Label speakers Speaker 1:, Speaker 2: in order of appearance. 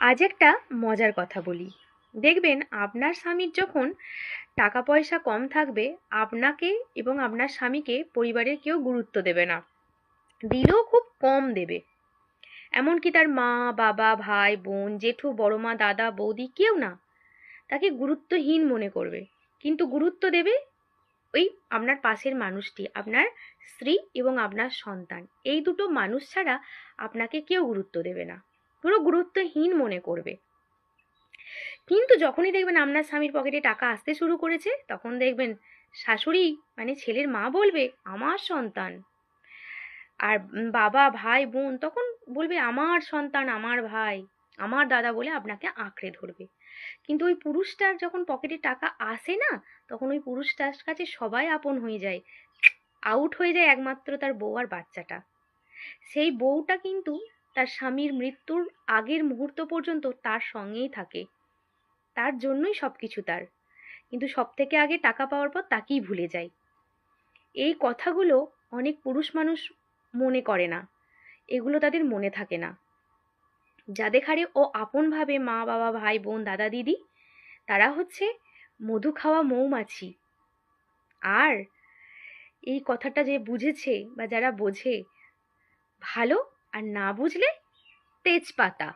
Speaker 1: আজ একটা মজার কথা বলি। দেখবেন আপনার স্বামীর যখন টাকা পয়সা কম থাকবে, আপনাকে এবং আপনার স্বামীকে পরিবারের কেউ গুরুত্ব দেবে না, দিলেও খুব কম দেবে। এমনকি তার মা, বাবা, ভাই, বোন, জেঠু, বড়মা, দাদা, বৌদি কেউ না, তাকে গুরুত্বহীন মনে করবে। কিন্তু গুরুত্ব দেবে ওই আপনার পাশের মানুষটি, আপনার স্ত্রী এবং আপনার সন্তান। এই দুটো মানুষ ছাড়া আপনাকে কেউ গুরুত্ব দেবে না, পুরো গুরুত্বহীন মনে করবে। কিন্তু যখনই দেখবেন আপনার স্বামীর পকেটে টাকা আসতে শুরু করেছে, তখন দেখবেন শাশুড়ি মানে ছেলের মা বলবে আমার সন্তান, আর বাবা, ভাই, বোন তখন বলবে আমার সন্তান, আমার ভাই, আমার দাদা বলে আপনাকে আঁকড়ে ধরবে। কিন্তু ওই পুরুষটার যখন পকেটে টাকা আসে না, তখন ওই পুরুষটার কাছে সবাই আপন হয়ে যায়। আউট হয়ে যায় একমাত্র তার বউ আর বাচ্চাটা। সেই বউটা কিন্তু তার স্বামীর মৃত্যুর আগের মুহূর্ত পর্যন্ত তার সঙ্গেই থাকে, তার জন্যই সবকিছু তার। কিন্তু সব থেকে আগে টাকা পাওয়ার পর তাকেই ভুলে যায়। এই কথাগুলো অনেক পুরুষ মানুষ মনে করে না, এগুলো তাদের মনে থাকে না। যাদের হারে ও আপন ভাবে মা, বাবা, ভাই, বোন, দাদা, দিদি, তারা হচ্ছে মধু খাওয়া মৌমাছি। আর এই কথাটা যে বুঝেছে বা যারা বোঝে ভালো, আর না বুঝলে তেজপাতা।